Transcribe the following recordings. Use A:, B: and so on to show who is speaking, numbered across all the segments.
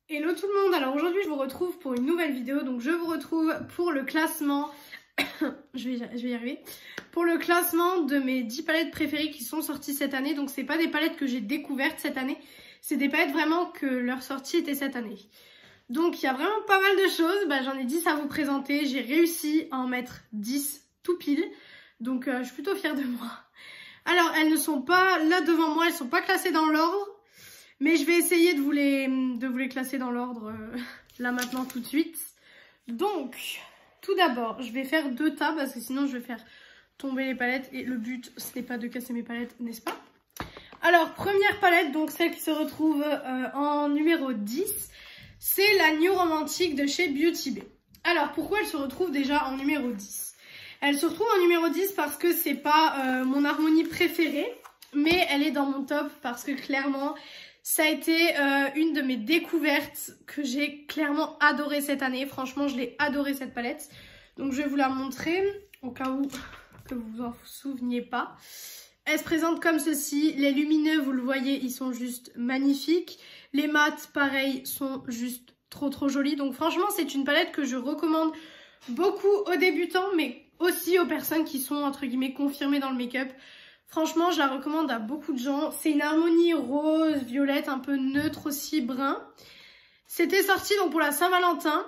A: Hello tout le monde, alors aujourd'hui je vous retrouve pour une nouvelle vidéo, donc je vous retrouve pour le classement, je vais y arriver, pour le classement de mes 10 palettes préférées qui sont sorties cette année. Donc c'est pas des palettes que j'ai découvertes cette année, c'est des palettes vraiment que leur sortie était cette année. Donc il y a vraiment pas mal de choses, j'en ai 10 à vous présenter, j'ai réussi à en mettre 10 tout pile, donc je suis plutôt fière de moi. Alors elles ne sont pas là devant moi, elles sont pas classées dans l'ordre. Mais je vais essayer de vous les classer dans l'ordre là maintenant tout de suite. Donc, tout d'abord, je vais faire 2 tas parce que sinon je vais faire tomber les palettes. Et le but, ce n'est pas de casser mes palettes, n'est-ce pas? Alors, première palette, donc celle qui se retrouve en numéro 10, c'est la New Romantic de chez Beauty Bay. Alors, pourquoi elle se retrouve déjà en numéro 10? Elle se retrouve en numéro 10 parce que c'est pas mon harmonie préférée, mais elle est dans mon top parce que clairement... ça a été une de mes découvertes que j'ai clairement adoré cette année. Franchement, je l'ai adoré cette palette. Donc, je vais vous la montrer au cas où que vous vous en souveniez pas. Elle se présente comme ceci. Les lumineux, vous le voyez, ils sont juste magnifiques. Les mats, pareil, sont juste trop jolis. Donc, franchement, c'est une palette que je recommande beaucoup aux débutants, mais aussi aux personnes qui sont, entre guillemets, confirmées dans le make-up. Franchement, je la recommande à beaucoup de gens. C'est une harmonie rose, violette, un peu neutre aussi, brun. C'était sorti donc pour la Saint-Valentin.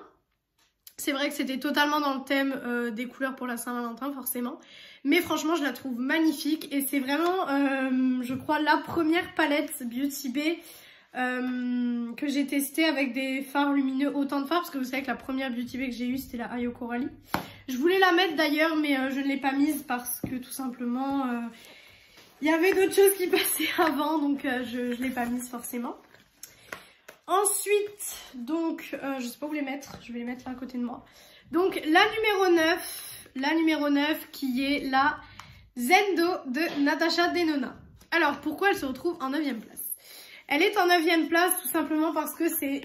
A: C'est vrai que c'était totalement dans le thème des couleurs pour la Saint-Valentin, forcément. Mais franchement, je la trouve magnifique. Et c'est vraiment, je crois, la première palette Beauty Bay que j'ai testée avec des fards lumineux, autant de fards. Parce que vous savez que la première Beauty Bay que j'ai eue, c'était la Ayo Coralie. Je voulais la mettre d'ailleurs, mais je ne l'ai pas mise parce que tout simplement... il y avait d'autres choses qui passaient avant, donc je ne l'ai pas mise forcément. Ensuite, donc, je ne sais pas où les mettre, je vais les mettre là à côté de moi. Donc, la numéro 9 qui est la Zendo de Natasha Denona. Alors, pourquoi elle se retrouve en 9e place? Elle est en 9e place tout simplement parce que c'est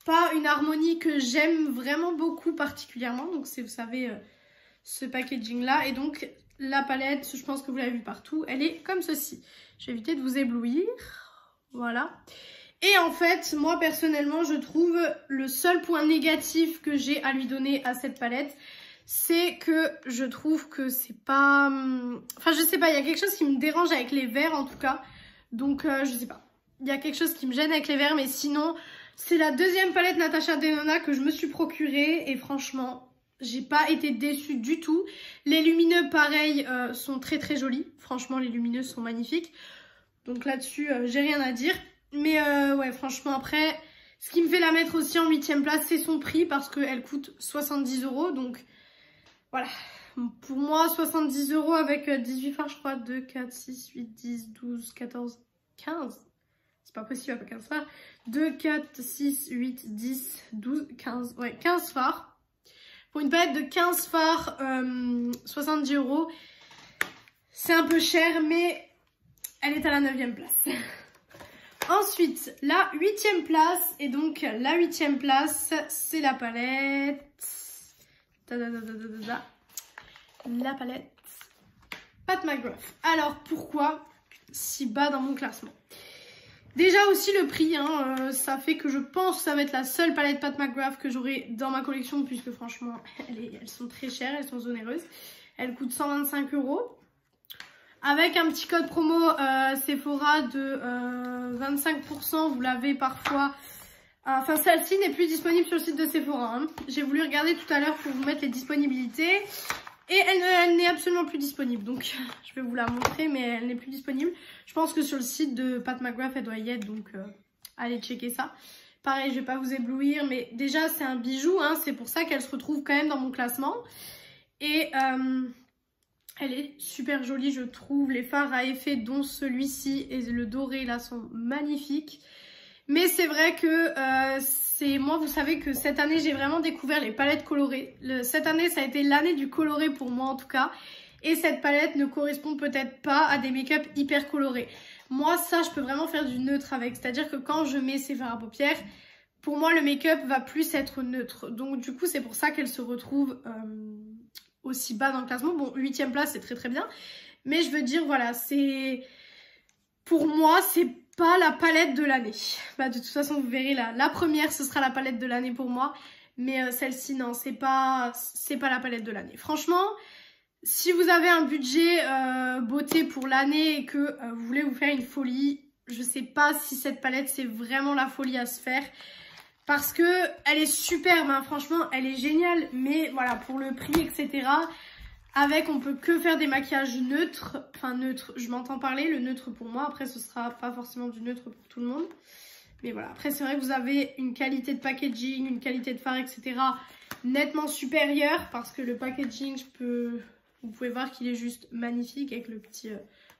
A: pas une harmonie que j'aime vraiment beaucoup particulièrement. Donc, c'est, vous savez, ce packaging là. Et donc... la palette, je pense que vous l'avez vu partout, elle est comme ceci. Je vais éviter de vous éblouir. Voilà. Et en fait, moi personnellement, je trouve le seul point négatif que j'ai à lui donner à cette palette, c'est que je trouve que c'est pas... enfin, je sais pas, il y a quelque chose qui me dérange avec les verts en tout cas. Donc, je sais pas. Il y a quelque chose qui me gêne avec les verts, mais sinon, c'est la deuxième palette Natasha Denona que je me suis procurée. Et franchement... j'ai pas été déçue du tout. Les lumineux, pareil, sont très jolis. Franchement, les lumineux sont magnifiques. Donc là-dessus, j'ai rien à dire. Mais ouais, franchement, après, ce qui me fait la mettre aussi en 8e place, c'est son prix. Parce qu'elle coûte 70 €. Donc voilà. Pour moi, 70 € avec 18 fards, je crois. 2, 4, 6, 8, 10, 12, 14, 15. C'est pas possible avec 15 fards. 2, 4, 6, 8, 10, 12, 15. Ouais, 15 fards. Pour une palette de 15 fards, 70 €, c'est un peu cher, mais elle est à la 9e place. Ensuite, la 8e place, et donc la 8e place, c'est la palette... la palette Pat McGrath. Alors, pourquoi si bas dans mon classement? Déjà aussi le prix, hein, ça fait que je pense que ça va être la seule palette Pat McGrath que j'aurai dans ma collection, puisque franchement elles sont très chères, elles sont onéreuses. Elles coûtent 125 €. Avec un petit code promo Sephora de 25%, vous l'avez parfois. Enfin, celle-ci n'est plus disponible sur le site de Sephora. Hein. J'ai voulu regarder tout à l'heure pour vous mettre les disponibilités. Et elle n'est absolument plus disponible, donc je vais vous la montrer, mais elle n'est plus disponible. Je pense que sur le site de Pat McGrath, elle doit y être, donc allez checker ça. Pareil, je vais pas vous éblouir, mais déjà c'est un bijou, hein, c'est pour ça qu'elle se retrouve quand même dans mon classement. Et elle est super jolie, je trouve. Les fards à effet, dont celui-ci et le doré là, sont magnifiques. Mais c'est vrai que moi, vous savez que cette année, j'ai vraiment découvert les palettes colorées. Cette année, ça a été l'année du coloré pour moi en tout cas. Et cette palette ne correspond peut-être pas à des make-up hyper colorés. Moi, ça, je peux vraiment faire du neutre avec. C'est-à-dire que quand je mets ces fards à paupières, pour moi, le make-up va plus être neutre. Donc du coup, c'est pour ça qu'elle se retrouve aussi bas dans le classement. Bon, 8e place, c'est très bien. Mais je veux dire, voilà, c'est... pour moi, pas la palette de l'année. Bah, de toute façon, vous verrez, la première, ce sera la palette de l'année pour moi. Mais celle-ci, non, c'est pas la palette de l'année. Franchement, si vous avez un budget beauté pour l'année et que vous voulez vous faire une folie, je sais pas si cette palette, c'est vraiment la folie à se faire. Parce que elle est superbe, hein, franchement, elle est géniale. Mais voilà, pour le prix, etc., avec, on peut que faire des maquillages neutres. Enfin, neutres, je m'entends parler. Le neutre pour moi, après, ce sera pas forcément du neutre pour tout le monde. Mais voilà, après, c'est vrai que vous avez une qualité de packaging, une qualité de fard, etc., nettement supérieure. Parce que le packaging, vous pouvez voir qu'il est juste magnifique avec le petit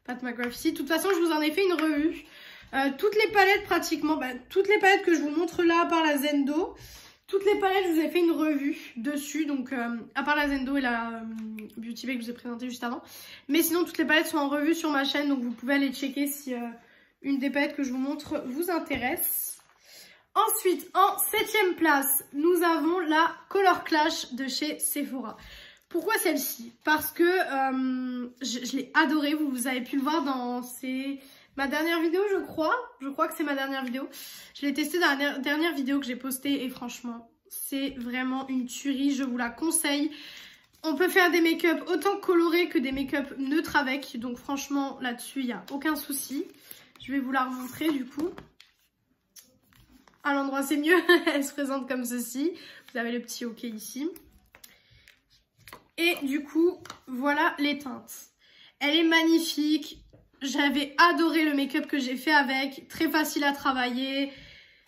A: Pat McGrath ici. De toute façon, je vous en ai fait une revue. Toutes les palettes pratiquement, toutes les palettes que je vous montre là, à part la Zendo, toutes les palettes, je vous ai fait une revue dessus. Donc, à part la Zendo et la Beauty Bay que je vous ai présenté juste avant. Mais sinon, toutes les palettes sont en revue sur ma chaîne. Donc, vous pouvez aller checker si une des palettes que je vous montre vous intéresse. Ensuite, en 7e place, nous avons la Color Clash de chez Sephora. Pourquoi celle-ci? Parce que je l'ai adorée. Vous avez pu le voir dans ma dernière vidéo, je crois. Je crois que c'est ma dernière vidéo. Je l'ai testée dans la dernière vidéo que j'ai postée et franchement, c'est vraiment une tuerie. Je vous la conseille. On peut faire des make-up autant colorés que des make-up neutres avec. Donc franchement, là-dessus, il n'y a aucun souci. Je vais vous la remontrer du coup. À l'endroit, c'est mieux. Elle se présente comme ceci. Vous avez le petit OK ici. Et du coup, voilà les teintes. Elle est magnifique. J'avais adoré le make-up que j'ai fait avec. Très facile à travailler.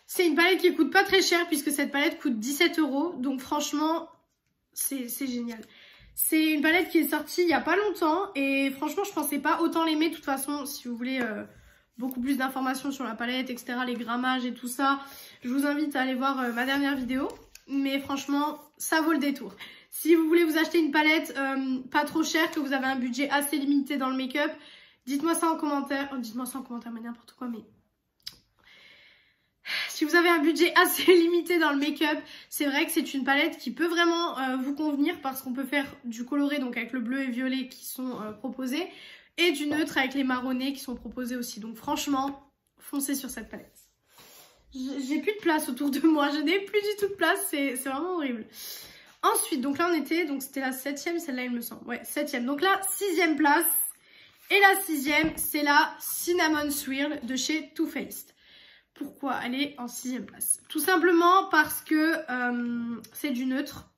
A: C'est une palette qui coûte pas très cher puisque cette palette coûte 17 €. Donc franchement, c'est génial. C'est une palette qui est sortie il y a pas longtemps. Et franchement, je pensais pas autant l'aimer. De toute façon, si vous voulez beaucoup plus d'informations sur la palette, etc., les grammages et tout ça, je vous invite à aller voir ma dernière vidéo. Mais franchement, ça vaut le détour. Si vous voulez vous acheter une palette pas trop chère, que vous avez un budget assez limité dans le make-up, dites-moi ça en commentaire. Oh, dites-moi ça en commentaire, mais n'importe quoi, mais... Si vous avez un budget assez limité dans le make-up, c'est vrai que c'est une palette qui peut vraiment vous convenir parce qu'on peut faire du coloré, donc avec le bleu et violet qui sont proposés, et du neutre avec les marronnés qui sont proposés aussi. Donc franchement, foncez sur cette palette. J'ai plus de place autour de moi, je n'ai plus du tout de place, c'est vraiment horrible. Ensuite, donc là on était, donc c'était la 7e, celle-là il me semble, ouais 7e. Donc là, 6e place, et la 6e, c'est la Cinnamon Swirl de chez Too Faced. Pourquoi elle est en 6e place? Tout simplement parce que c'est du neutre,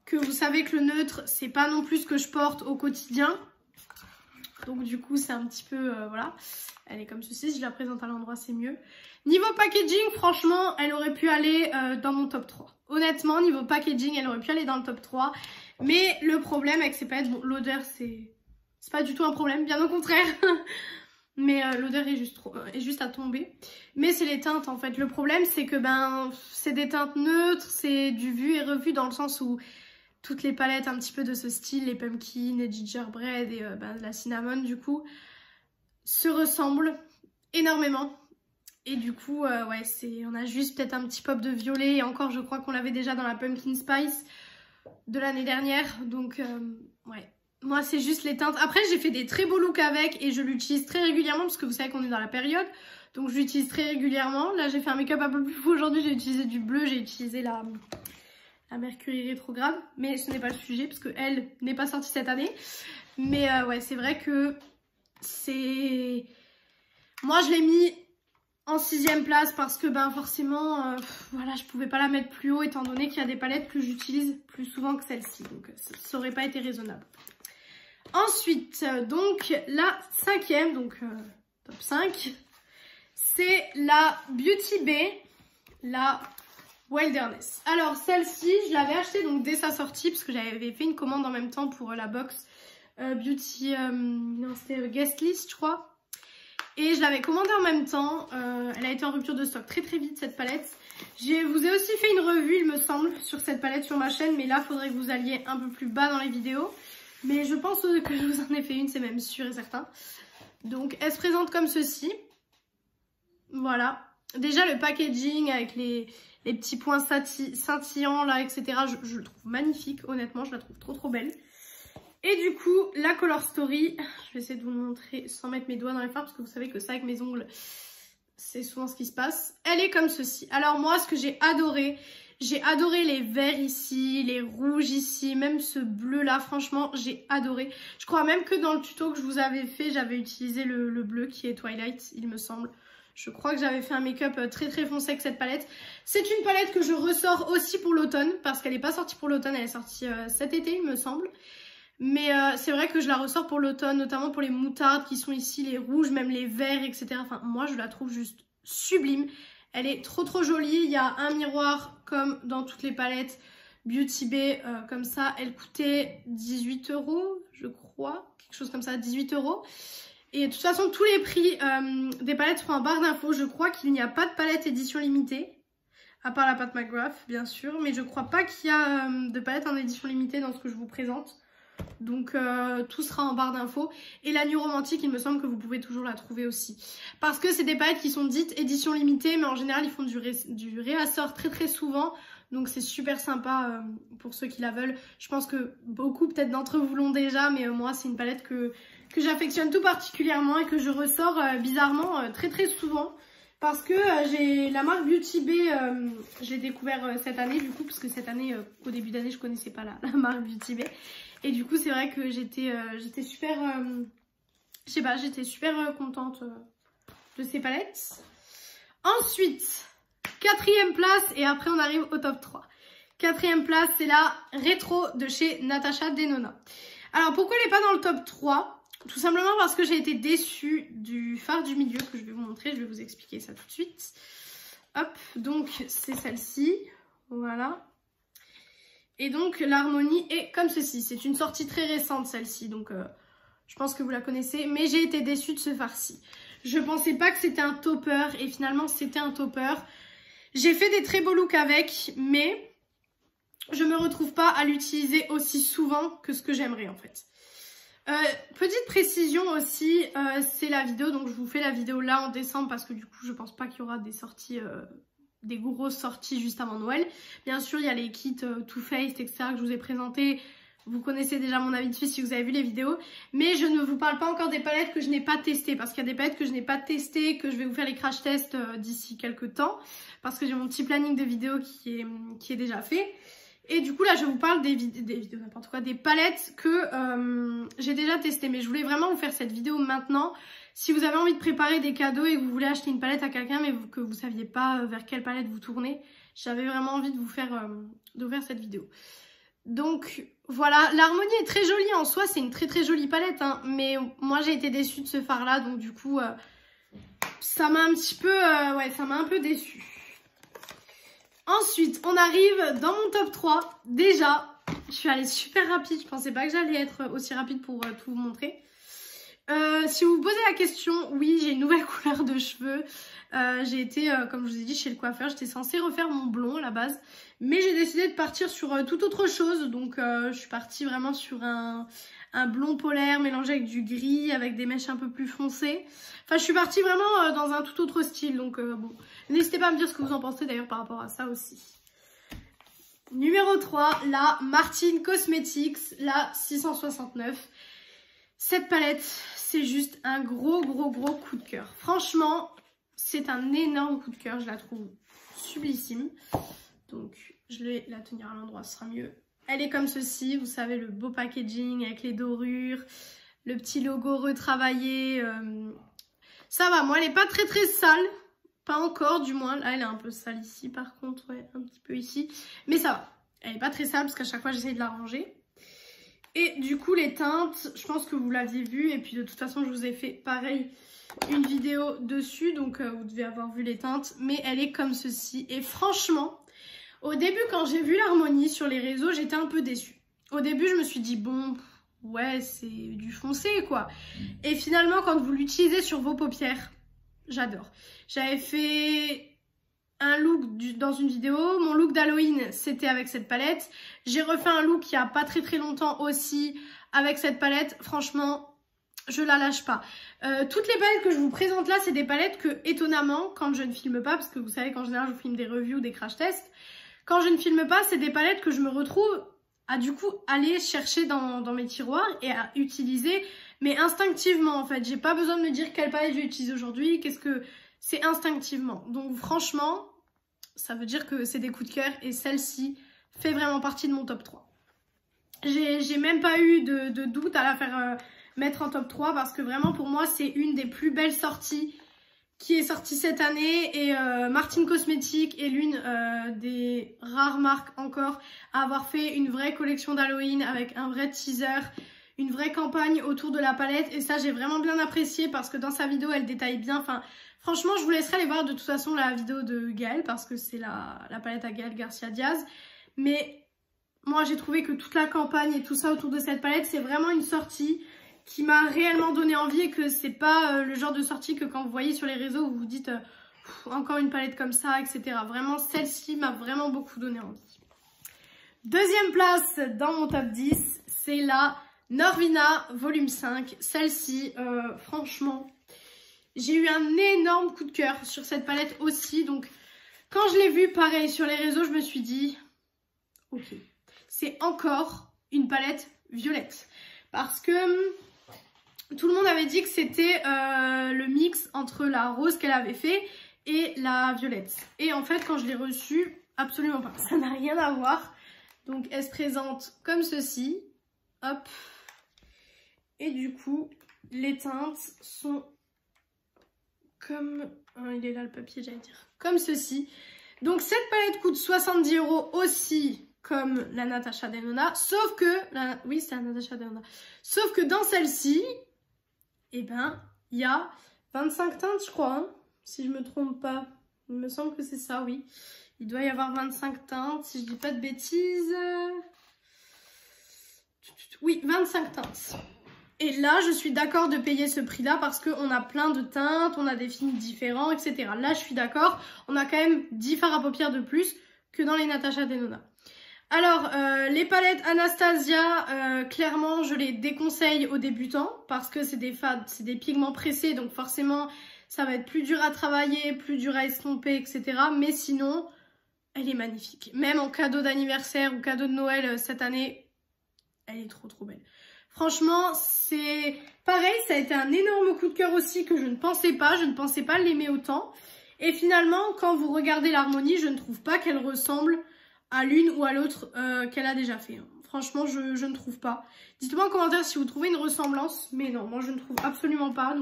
A: que vous savez que le neutre, c'est pas non plus ce que je porte au quotidien. Donc du coup, c'est un petit peu, voilà, elle est comme ceci, si je la présente à l'endroit, c'est mieux. Niveau packaging, franchement, elle aurait pu aller dans mon top 3. Honnêtement, niveau packaging, elle aurait pu aller dans le top 3. Mais le problème avec ces palettes, bon, l'odeur, c'est pas du tout un problème, bien au contraire. Mais l'odeur est juste à tomber. Mais c'est les teintes, en fait. Le problème, c'est que, c'est des teintes neutres, c'est du vu et revu dans le sens où toutes les palettes un petit peu de ce style, les pumpkin, les gingerbread et la cinnamon, du coup, se ressemblent énormément. Et du coup, ouais, on a juste peut-être un petit pop de violet. Et encore, je crois qu'on l'avait déjà dans la Pumpkin Spice de l'année dernière. Donc, ouais. Moi, c'est juste les teintes. Après, j'ai fait des très beaux looks avec et je l'utilise très régulièrement parce que vous savez qu'on est dans la période. Donc, je l'utilise très régulièrement. Là, j'ai fait un make-up un peu plus fou aujourd'hui. J'ai utilisé du bleu, j'ai utilisé la Mercury rétrograde. Mais ce n'est pas le sujet parce qu'elle n'est pas sortie cette année. Mais ouais, c'est vrai que c'est... Moi, je l'ai mis en 6e place parce que forcément, voilà, je pouvais pas la mettre plus haut étant donné qu'il y a des palettes que j'utilise plus souvent que celle-ci. Donc, ça aurait pas été raisonnable. Ensuite, donc la 5e, donc top 5, c'est la Beauty Bay, la Wilderness. Alors celle-ci, je l'avais achetée donc dès sa sortie parce que j'avais fait une commande en même temps pour la box Beauty, non c'était Guest List je crois. Et je l'avais commandée en même temps, elle a été en rupture de stock très vite cette palette. Je vous ai aussi fait une revue il me semble sur cette palette sur ma chaîne, mais là il faudrait que vous alliez un peu plus bas dans les vidéos. Mais je pense que je vous en ai fait une, c'est même sûr et certain. Donc elle se présente comme ceci. Voilà. Déjà le packaging avec les petits points scintillants là, etc. Je le trouve magnifique, honnêtement, je la trouve trop belle. Et du coup, la Color Story, je vais essayer de vous le montrer sans mettre mes doigts dans les fards parce que vous savez que ça avec mes ongles, c'est souvent ce qui se passe. Elle est comme ceci. Alors moi, ce que j'ai adoré les verts ici, les rouges ici, même ce bleu là, franchement, j'ai adoré. Je crois même que dans le tuto que je vous avais fait, j'avais utilisé le bleu qui est Twilight, il me semble. Je crois que j'avais fait un make-up très très foncé avec cette palette. C'est une palette que je ressors aussi pour l'automne, parce qu'elle n'est pas sortie pour l'automne, elle est sortie cet été, il me semble. Mais c'est vrai que je la ressors pour l'automne, notamment pour les moutardes qui sont ici, les rouges, même les verts, etc. Enfin, moi, je la trouve juste sublime. Elle est trop trop jolie. Il y a un miroir comme dans toutes les palettes Beauty Bay, comme ça. Elle coûtait 18 €, je crois. Quelque chose comme ça, 18 €. Et de toute façon, tous les prix des palettes seront en barre d'infos. Je crois qu'il n'y a pas de palette édition limitée. À part la Pat McGrath, bien sûr. Mais je crois pas qu'il y a de palette en édition limitée dans ce que je vous présente. Donc tout sera en barre d'infos. Et la Nuit Romantique, il me semble que vous pouvez toujours la trouver aussi. Parce que c'est des palettes qui sont dites édition limitée, mais en général ils font du réassort très très souvent. Donc c'est super sympa pour ceux qui la veulent. Je pense que beaucoup peut-être d'entre vous l'ont déjà, mais moi c'est une palette que j'affectionne tout particulièrement et que je ressors bizarrement très très souvent. Parce que j'ai la marque Beauty Bay, je l'ai découvert cette année du coup, parce que cette année, au début d'année, je connaissais pas la marque Beauty Bay. Et du coup, c'est vrai que j'étais super, je sais pas, j'étais super contente de ces palettes. Ensuite, 4e place, et après on arrive au top 3. 4e place, c'est la Rétro de chez Natasha Denona. Alors pourquoi elle n'est pas dans le top 3 ? Tout simplement parce que j'ai été déçue du fard du milieu que je vais vous montrer. Je vais vous expliquer ça tout de suite. Hop, donc c'est celle-ci. Voilà. Et donc l'harmonie est comme ceci. C'est une sortie très récente celle-ci. Donc je pense que vous la connaissez. Mais j'ai été déçue de ce fard-ci. Je pensais pas que c'était un topper. Et finalement c'était un topper. J'ai fait des très beaux looks avec. Mais je me retrouve pas à l'utiliser aussi souvent que ce que j'aimerais en fait. Petite précision aussi, c'est la vidéo, donc je vous fais la vidéo là en décembre parce que du coup je pense pas qu'il y aura des sorties, des grosses sorties juste avant Noël. Bien sûr il y a les kits Too Faced etc que je vous ai présentés, vous connaissez déjà mon avis dessus si vous avez vu les vidéos. Mais je ne vous parle pas encore des palettes que je n'ai pas testées parce qu'il y a des palettes que je n'ai pas testées, que je vais vous faire les crash tests d'ici quelques temps. Parce que j'ai mon petit planning de vidéos qui est déjà fait. Et du coup là je vous parle des vidéos n'importe quoi, des palettes que j'ai déjà testées. Mais je voulais vraiment vous faire cette vidéo maintenant. Si vous avez envie de préparer des cadeaux et que vous voulez acheter une palette à quelqu'un mais que vous ne saviez pas vers quelle palette vous tournez, j'avais vraiment envie de vous faire cette vidéo. Donc voilà, l'harmonie est très jolie en soi, c'est une très très jolie palette. Hein, mais moi j'ai été déçue de ce fard là, donc du coup ça m'a un petit peu, ça m'a un peu déçue. Ensuite, on arrive dans mon top 3. Déjà, je suis allée super rapide. Je pensais pas que j'allais être aussi rapide pour tout vous montrer. Si vous vous posez la question, oui, j'ai une nouvelle couleur de cheveux. J'ai été, comme je vous ai dit, chez le coiffeur. J'étais censée refaire mon blond à la base. Mais j'ai décidé de partir sur toute autre chose. Donc, je suis partie vraiment sur un blond polaire mélangé avec du gris, avec des mèches un peu plus foncées. Enfin, je suis partie vraiment dans un tout autre style. Donc, bon, n'hésitez pas à me dire ce que vous en pensez d'ailleurs par rapport à ça aussi. Numéro 3, la Martine Cosmetics, la 669. Cette palette, c'est juste un gros coup de cœur. Franchement, c'est un énorme coup de cœur. Je la trouve sublissime. Donc, je vais la tenir à l'endroit, ce sera mieux. Elle est comme ceci, vous savez, le beau packaging avec les dorures, le petit logo retravaillé. Ça va, moi, elle n'est pas très sale. Pas encore, du moins. Là, elle est un peu sale ici, par contre, ouais, un petit peu ici. Mais ça va. Elle n'est pas très sale parce qu'à chaque fois, j'essaye de la ranger. Et du coup, les teintes, je pense que vous l'aviez vu. Et puis, de toute façon, je vous ai fait, pareil, une vidéo dessus. Donc, vous devez avoir vu les teintes. Mais elle est comme ceci. Et franchement, au début, quand j'ai vu l'harmonie sur les réseaux, j'étais un peu déçue. Au début, je me suis dit, bon, ouais, c'est du foncé, quoi. Et finalement, quand vous l'utilisez sur vos paupières, j'adore. J'avais fait un look dans une vidéo. Mon look d'Halloween, c'était avec cette palette. J'ai refait un look il n'y a pas très longtemps aussi avec cette palette. Franchement, je la lâche pas. Toutes les palettes que je vous présente là, c'est des palettes que, étonnamment, quand je ne filme pas, parce que vous savez qu'en général, je vous filme des reviews, des crash tests. Quand je ne filme pas, c'est des palettes que je me retrouve à du coup aller chercher dans mes tiroirs et à utiliser Mais instinctivement en fait, j'ai pas besoin de me dire quelle palette je vais utiliser aujourd'hui, qu'est-ce que... C'est instinctivement. Donc franchement, ça veut dire que c'est des coups de cœur et celle-ci fait vraiment partie de mon top 3. J'ai même pas eu de doute à la faire mettre en top 3 parce que vraiment pour moi c'est une des plus belles sorties qui est sortie cette année et Martin Cosmetics est l'une des rares marques encore à avoir fait une vraie collection d'Halloween avec un vrai teaser, une vraie campagne autour de la palette et ça j'ai vraiment bien apprécié parce que dans sa vidéo elle détaille bien, enfin franchement je vous laisserai aller voir de toute façon la vidéo de Gaëlle parce que c'est la palette à Gaëlle Garcia Diaz, mais moi j'ai trouvé que toute la campagne et tout ça autour de cette palette c'est vraiment une sortie qui m'a réellement donné envie et que c'est pas le genre de sortie que quand vous voyez sur les réseaux vous vous dites encore une palette comme ça, etc. Vraiment celle-ci m'a vraiment beaucoup donné envie. Deuxième place dans mon top 10, c'est la Norvina volume 5. Celle-ci, franchement, j'ai eu un énorme coup de cœur sur cette palette aussi. Donc quand je l'ai vue pareil sur les réseaux, je me suis dit, ok, c'est encore une palette violette. Parce que tout le monde avait dit que c'était le mix entre la rose qu'elle avait fait et la violette. Et en fait, quand je l'ai reçue, absolument pas. Ça n'a rien à voir. Donc, elle se présente comme ceci. Hop. Et du coup, les teintes sont comme... il est là le papier, j'allais dire. Comme ceci. Donc, cette palette coûte 70 € aussi, comme la Natasha Denona. Sauf que... Oui, c'est la Natasha Denona. Sauf que dans celle-ci... Eh ben, il y a 25 teintes, je crois, hein, si je me trompe pas. Il me semble que c'est ça, oui. Il doit y avoir 25 teintes, si je dis pas de bêtises. Oui, 25 teintes. Et là, je suis d'accord de payer ce prix-là parce qu'on a plein de teintes, on a des films différents, etc. Là, je suis d'accord. On a quand même 10 fards à paupières de plus que dans les Natasha Denona. Alors, les palettes Anastasia, clairement, je les déconseille aux débutants parce que c'est des pigments pressés, donc forcément, ça va être plus dur à travailler, plus dur à estomper, etc. Mais sinon, elle est magnifique. Même en cadeau d'anniversaire ou cadeau de Noël cette année, elle est trop trop belle. Franchement, c'est pareil, ça a été un énorme coup de cœur aussi que je ne pensais pas l'aimer autant. Et finalement, quand vous regardez l'harmonie, je ne trouve pas qu'elle ressemble à l'une ou à l'autre qu'elle a déjà fait. Franchement, je ne trouve pas. Dites-moi en commentaire si vous trouvez une ressemblance. Mais non, moi je ne trouve absolument pas.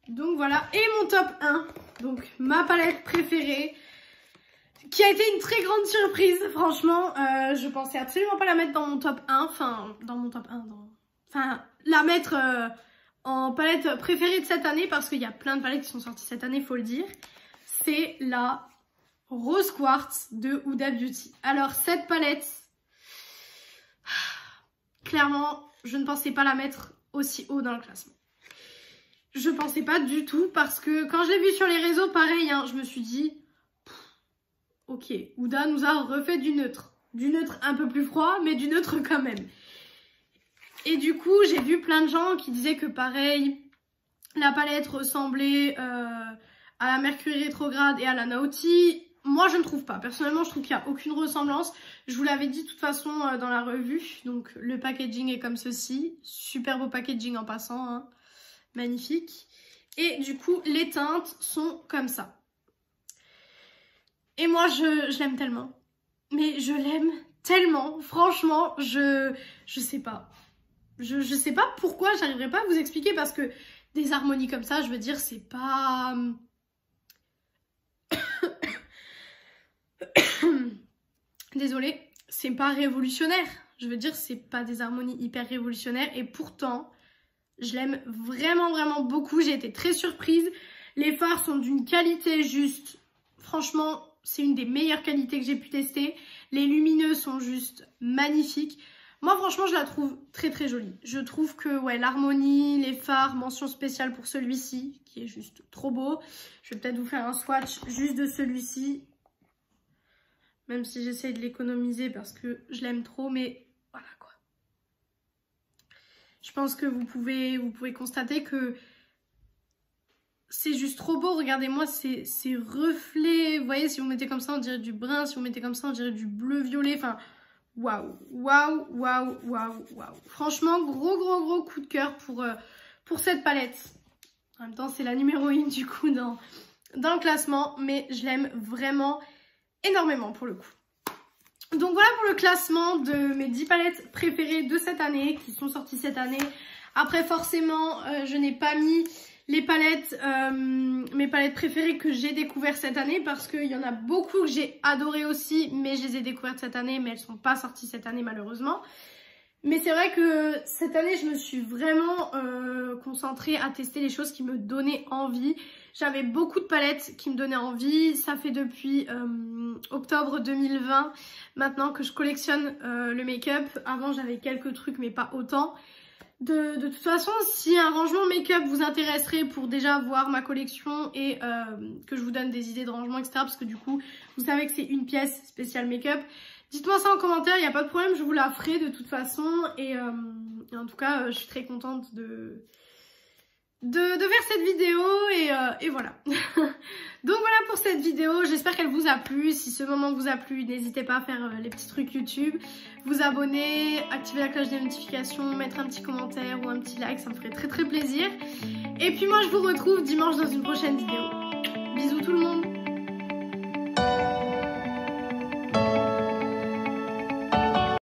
A: Donc voilà. Et mon top 1. Donc ma palette préférée. Qui a été une très grande surprise. Franchement, je pensais absolument pas la mettre dans mon top 1. Enfin, dans mon top 1. Enfin, la mettre en palette préférée de cette année. Parce qu'il y a plein de palettes qui sont sorties cette année, faut le dire. C'est la Rose Quartz de Huda Beauty. Alors cette palette, clairement, je ne pensais pas la mettre aussi haut dans le classement. Je pensais pas du tout parce que quand je l'ai vue sur les réseaux, pareil, hein, je me suis dit, ok, Huda nous a refait du neutre. Du neutre un peu plus froid, mais du neutre quand même. Et du coup, j'ai vu plein de gens qui disaient que pareil, la palette ressemblait à la Mercury rétrograde et à la Naughty. Moi, je ne trouve pas. Personnellement, je trouve qu'il n'y a aucune ressemblance. Je vous l'avais dit de toute façon dans la revue. Donc, le packaging est comme ceci. Super beau packaging en passant. Hein. Magnifique. Et du coup, les teintes sont comme ça. Et moi, je l'aime tellement. Mais je l'aime tellement. Franchement, je sais pas. Je sais pas pourquoi. J'arriverai pas à vous expliquer parce que des harmonies comme ça, je veux dire, c'est pas... Désolée, c'est pas révolutionnaire. Je veux dire, c'est pas des harmonies hyper révolutionnaires. Et pourtant, je l'aime vraiment, vraiment beaucoup. J'ai été très surprise. Les fards sont d'une qualité juste... Franchement, c'est une des meilleures qualités que j'ai pu tester. Les lumineux sont juste magnifiques. Moi, franchement, je la trouve très, très jolie. Je trouve que, ouais, l'harmonie, les fards, mention spéciale pour celui-ci, qui est juste trop beau. Je vais peut-être vous faire un swatch juste de celui-ci. Même si j'essaye de l'économiser parce que je l'aime trop, mais voilà quoi. Je pense que vous pouvez constater que c'est juste trop beau. Regardez-moi ces reflets. Vous voyez, si vous mettez comme ça, on dirait du brun. Si vous mettez comme ça, on dirait du bleu-violet. Enfin, waouh, waouh, waouh, waouh, waouh. Franchement, gros coup de cœur pour cette palette. En même temps, c'est la numéro 1 du coup dans le classement, mais je l'aime vraiment énormément pour le coup. Donc voilà pour le classement de mes 10 palettes préférées de cette année, qui sont sorties cette année. Après forcément, je n'ai pas mis les palettes, mes palettes préférées que j'ai découvertes cette année, parce qu'il y en a beaucoup que j'ai adoré aussi, mais je les ai découvertes cette année, mais elles ne sont pas sorties cette année malheureusement. Mais c'est vrai que cette année, je me suis vraiment concentrée à tester les choses qui me donnaient envie. J'avais beaucoup de palettes qui me donnaient envie. Ça fait depuis octobre 2020 maintenant que je collectionne le make-up. Avant, j'avais quelques trucs, mais pas autant. De toute façon, si un rangement make-up vous intéresserait pour déjà voir ma collection et que je vous donne des idées de rangement, etc. Parce que du coup, vous savez que c'est une pièce spéciale make-up. Dites-moi ça en commentaire, il n'y a pas de problème, je vous la ferai de toute façon. Et en tout cas, je suis très contente de faire cette vidéo et voilà. Donc voilà pour cette vidéo, j'espère qu'elle vous a plu. Si ce moment vous a plu, n'hésitez pas à faire les petits trucs YouTube, vous abonner, activer la cloche des notifications, mettre un petit commentaire ou un petit like, ça me ferait très plaisir. Et puis moi je vous retrouve dimanche dans une prochaine vidéo.